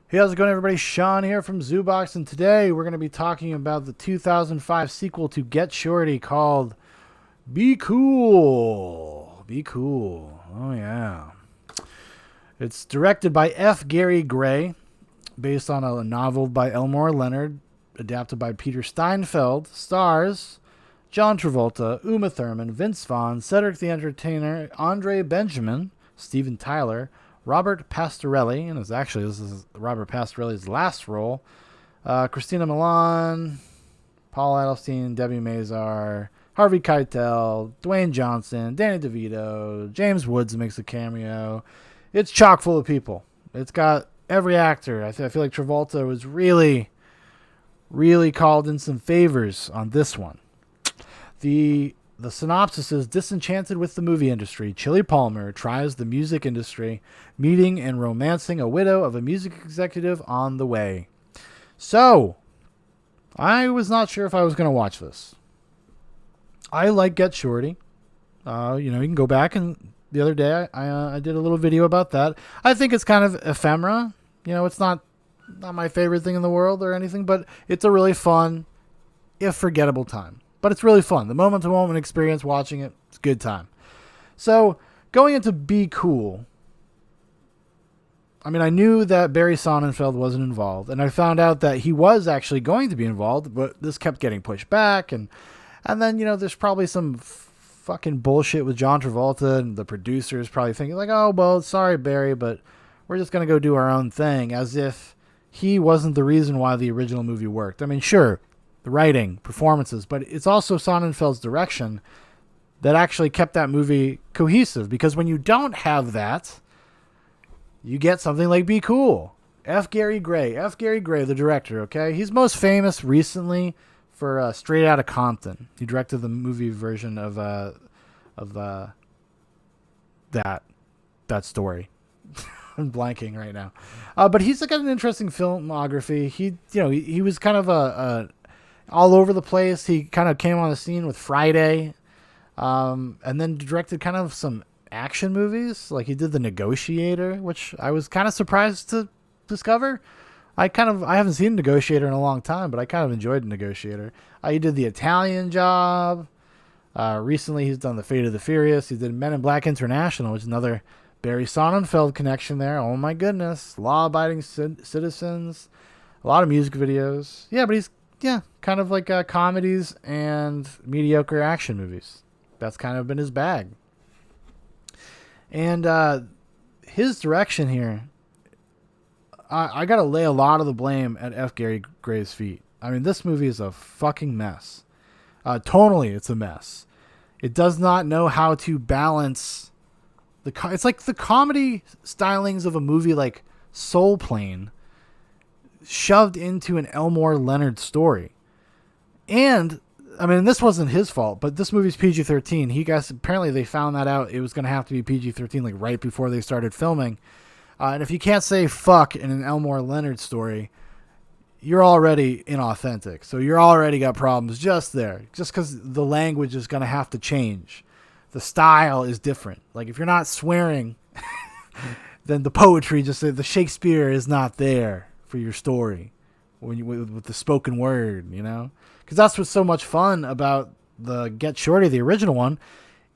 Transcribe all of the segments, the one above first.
Hey, how's it going, everybody? Shaun here from Zoobox, and today we're going to be talking about the 2005 sequel to Get Shorty called Be Cool. Be Cool. Oh, yeah. It's directed by F. Gary Gray, based on a novel by Elmore Leonard, adapted by Peter Steinfeld, stars John Travolta, Uma Thurman, Vince Vaughn, Cedric the Entertainer, Andre Benjamin, Steven Tyler, Robert Pastorelli, and this is Robert Pastorelli's last role. Christina Milan, Paul Adelstein, Debbie Mazar, Harvey Keitel, Dwayne Johnson, Danny DeVito, James Woods makes a cameo. It's chock full of people. It's got every actor. I feel like Travolta was really called in some favors on this one. The synopsis is: disenchanted with the movie industry, Chili Palmer tries the music industry, meeting and romancing a widow of a music executive on the way. So, I was not sure if I was going to watch this. I like Get Shorty. You can go back, and the other day I did a little video about that. I think it's kind of ephemera. It's not my favorite thing in the world or anything, but it's a really fun, if forgettable time. But it's really fun. The moment-to-moment experience watching it, it's a good time. So, going into Be Cool, I knew that Barry Sonnenfeld wasn't involved, and I found out that he was actually going to be involved, but this kept getting pushed back, and then, there's probably some fucking bullshit with John Travolta, and the producers probably thinking, like, oh, well, sorry, Barry, but we're just going to go do our own thing, as if he wasn't the reason why the original movie worked. Sure, the writing, performances, but it's also Sonnenfeld's direction that actually kept that movie cohesive. Because when you don't have that, you get something like Be Cool. F. Gary Gray, the director. Okay, he's most famous recently for Straight Outta Compton. He directed the movie version of that story. I'm blanking right now, but he's got an interesting filmography. He was kind of a all over the place. He kind of came on the scene with Friday, and then directed kind of some action movies. Like he did The Negotiator, which I was kind of surprised to discover. I haven't seen Negotiator in a long time, but I kind of enjoyed Negotiator. He did The Italian Job. Recently, he's done The Fate of the Furious. He did Men in Black International, which is another Barry Sonnenfeld connection there. Oh my goodness. Law-abiding citizens. A lot of music videos. Yeah, but he's kind of like comedies and mediocre action movies. That's kind of been his bag. And his direction here, I got to lay a lot of the blame at F. Gary Gray's feet. This movie is a fucking mess. Tonally, it's a mess. It does not know how to balance it's like the comedy stylings of a movie like Soul Plane shoved into an Elmore Leonard story. And this wasn't his fault, but this movie's PG-13. Apparently they found that out. It was going to have to be PG-13 like right before they started filming. And if you can't say fuck in an Elmore Leonard story, you're already inauthentic. So you're already got problems just there. Just because the language is going to have to change. The style is different. Like if you're not swearing, then the poetry, the Shakespeare is not there for your story with the spoken word, because that's what's so much fun about the Get Shorty, the original one.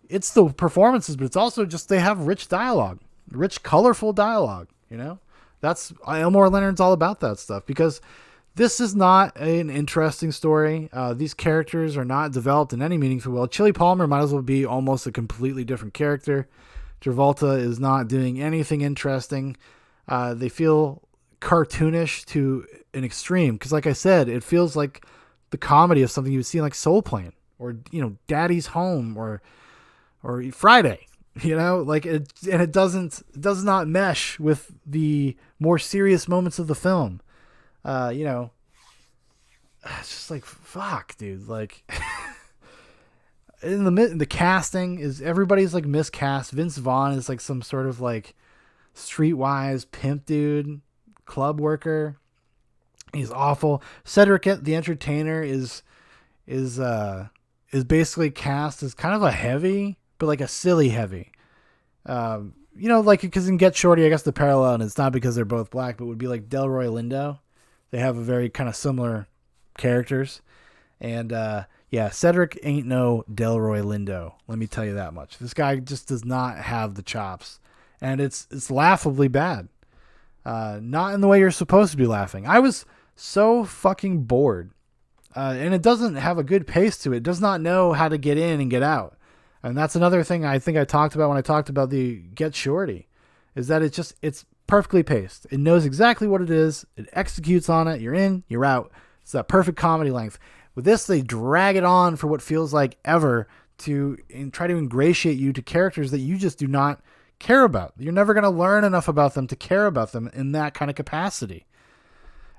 It's the performances, but it's also just they have rich dialogue, rich, colorful dialogue. That's Elmore Leonard's all about that stuff, because this is not an interesting story. These characters are not developed in any meaningful way. Chili Palmer might as well be almost a completely different character. Travolta is not doing anything interesting. They feel cartoonish to an extreme, because like I said, it feels like the comedy of something you would see in like Soul Plane or Daddy's Home or Friday. It does not mesh with the more serious moments of the film. It's just like fuck, dude. Like in the casting is everybody's like miscast. Vince Vaughn is like some sort of like streetwise pimp dude, club worker. He's awful. Cedric the Entertainer is basically cast as kind of a heavy, but like a silly heavy. like, because in Get Shorty, I guess the parallel, and it's not because they're both black, but would be like Delroy Lindo. They have a very kind of similar characters. And, yeah, Cedric ain't no Delroy Lindo. Let me tell you that much. This guy just does not have the chops. And it's laughably bad. Not in the way you're supposed to be laughing. I was so fucking bored. And it doesn't have a good pace to it. It does not know how to get in and get out. And that's another thing I think I talked about when I talked about the Get Shorty, is that it's perfectly paced. It knows exactly what it is. It executes on it. You're in, you're out. It's that perfect comedy length. With this, they drag it on for what feels like ever and try to ingratiate you to characters that you just do not care about. You're never going to learn enough about them to care about them in that kind of capacity.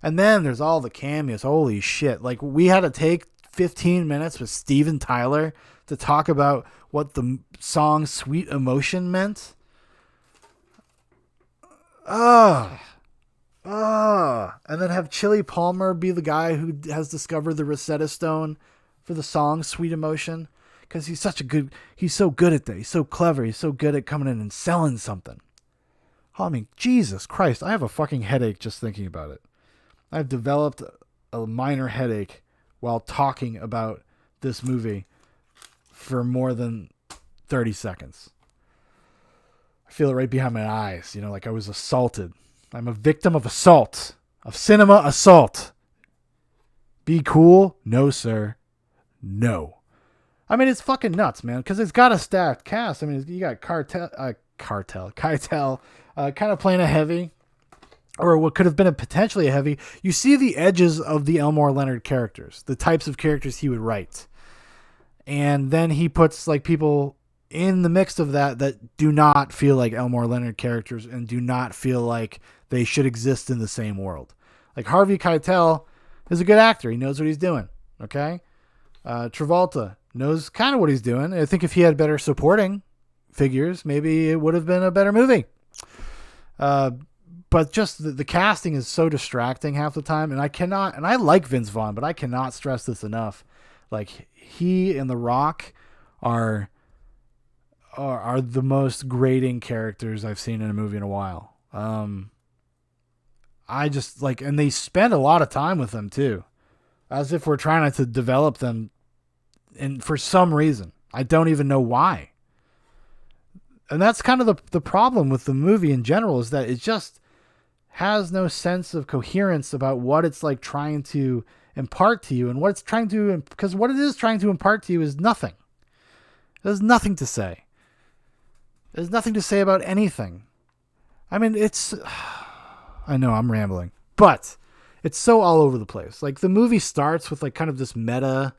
And then there's all the cameos. Holy shit. Like, we had to take 15 minutes with Steven Tyler to talk about what the song Sweet Emotion meant. And then have Chili Palmer be the guy who has discovered the Rosetta Stone for the song Sweet Emotion. Because he's so good at that. He's so clever. He's so good at coming in and selling something. Oh, I mean, Jesus Christ. I have a fucking headache just thinking about it. I've developed a minor headache while talking about this movie for more than 30 seconds. I feel it right behind my eyes, like I was assaulted. I'm a victim of assault, of cinema assault. Be cool? No, sir. No. I mean, it's fucking nuts, man, because it's got a stacked cast. I mean, you got Keitel, kind of playing a heavy, or what could have been potentially a heavy. You see the edges of the Elmore Leonard characters, the types of characters he would write. And then he puts like people in the mix of that do not feel like Elmore Leonard characters and do not feel like they should exist in the same world. Like Harvey Keitel is a good actor. He knows what he's doing. Okay. Travolta knows kind of what he's doing. I think if he had better supporting figures, maybe it would have been a better movie. But just the casting is so distracting half the time. And I like Vince Vaughn, but I cannot stress this enough. Like, he and The Rock are the most grating characters I've seen in a movie in a while. I just like, and they spend a lot of time with them too, as if we're trying to develop them. And for some reason, I don't even know why. And that's kind of the problem with the movie in general, is that it just has no sense of coherence about what it's like trying to impart to you, and what it's trying to, because what it is trying to impart to you is nothing. There's nothing to say. There's nothing to say about anything. I mean, I know I'm rambling, but it's so all over the place. Like, the movie starts with like kind of this meta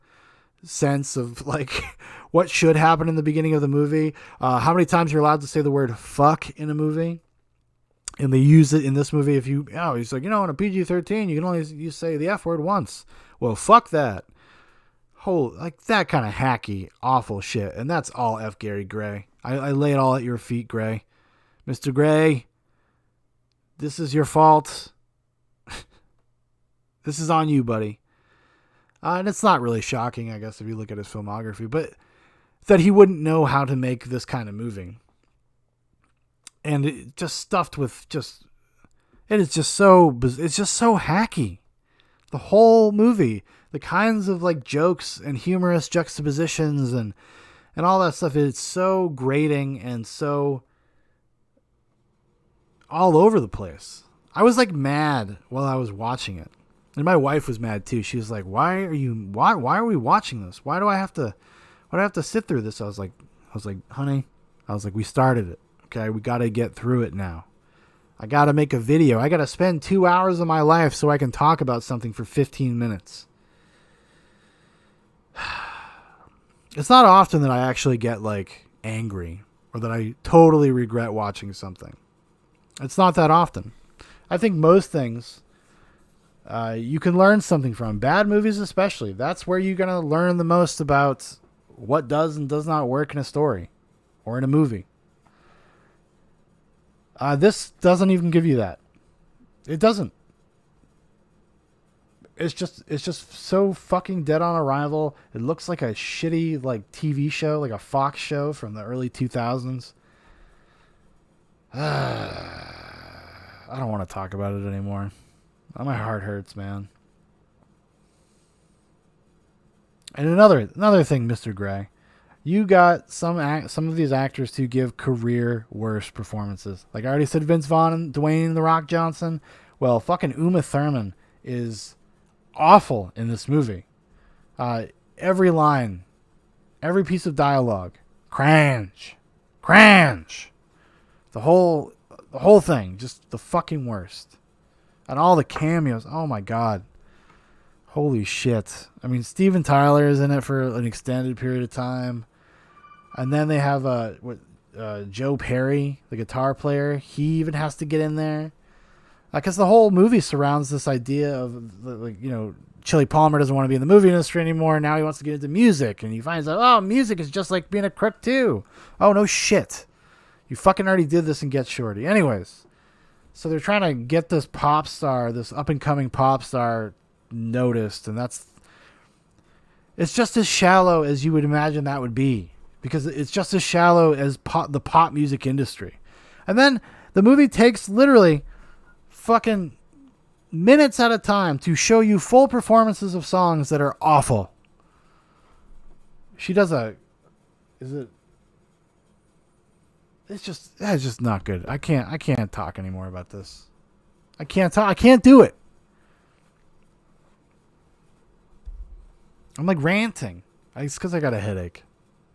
sense of like what should happen in the beginning of the movie. How many times you're allowed to say the word fuck in a movie. And they use it in this movie. He's like, in a PG-13, you can only say the F word once. Well, fuck that. Like that kind of hacky, awful shit. And that's all F. Gary Gray. I lay it all at your feet, Gray. Mr. Gray, this is your fault. This is on you, buddy. And it's not really shocking, I guess, if you look at his filmography, but that he wouldn't know how to make this kind of movie. And it just stuffed with it's just so hacky. The whole movie, the kinds of like jokes and humorous juxtapositions and all that stuff, it's so grating and so all over the place. I was like mad while I was watching it. And my wife was mad too. She was like, why are we watching this? Why do I have to sit through this? I was like, honey, we started it. Okay, we got to get through it now. I got to make a video. I got to spend 2 hours of my life so I can talk about something for 15 minutes. It's not often that I actually get like angry or that I totally regret watching something. It's not that often. I think most things you can learn something from. Bad movies especially. That's where you're going to learn the most about what does and does not work in a story or in a movie. This doesn't even give you that. It doesn't. It's just so fucking dead on arrival. It looks like a shitty like TV show, like a Fox show from the early 2000s. I don't want to talk about it anymore. My heart hurts, man. And another thing, Mr. Gray, you got some of these actors to give career worst performances. Like I already said, Vince Vaughn and Dwayne The Rock Johnson. Well, fucking Uma Thurman is awful in this movie. Every line, every piece of dialogue, cringe. The whole thing, just the fucking worst. And all the cameos, oh my god. Holy shit. I mean, Steven Tyler is in it for an extended period of time. And then they have Joe Perry, the guitar player. He even has to get in there. Because the whole movie surrounds this idea of, like, you know, Chili Palmer doesn't want to be in the movie industry anymore. Now he wants to get into music. And he finds out, oh, music is just like being a crook too. Oh, no shit. You fucking already did this in Get Shorty. Anyways, so they're trying to get this pop star, this up-and-coming pop star noticed. And it's just as shallow as you would imagine that would be. Because it's just as shallow as the pop music industry. And then the movie takes literally fucking minutes at a time to show you full performances of songs that are awful. She does it's just not good. I can't talk anymore about this. I can't do it. I'm like ranting. It's because I got a headache.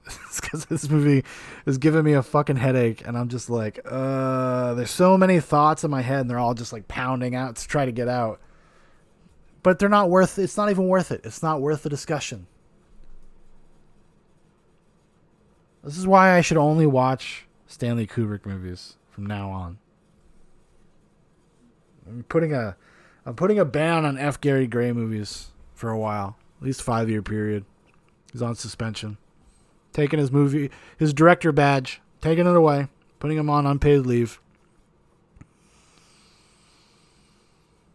It's because this movie is giving me a fucking headache, and I'm just like, there's so many thoughts in my head, and they're all just like pounding out to try to get out. But they're not worth it. It's not even worth it. It's not worth the discussion. This is why I should only watch Stanley Kubrick movies from now on. I'm putting a ban on F. Gary Gray movies for a while, at least 5-year period. He's on suspension. Taking his director badge, taking it away, putting him on unpaid leave.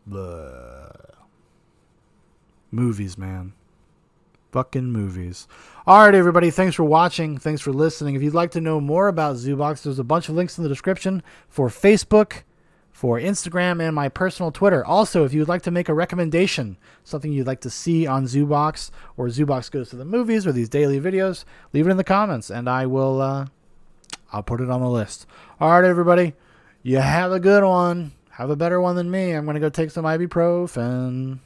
Blah. Movies, man. Fucking movies. All right, everybody. Thanks for watching. Thanks for listening. If you'd like to know more about Zoobox, there's a bunch of links in the description for Facebook, for Instagram, and my personal Twitter. Also, if you'd like to make a recommendation, something you'd like to see on Zoobox, or Zoobox Goes to the Movies, or these daily videos, leave it in the comments, and I will, I'll put it on the list. All right, everybody. You have a good one. Have a better one than me. I'm going to go take some ibuprofen.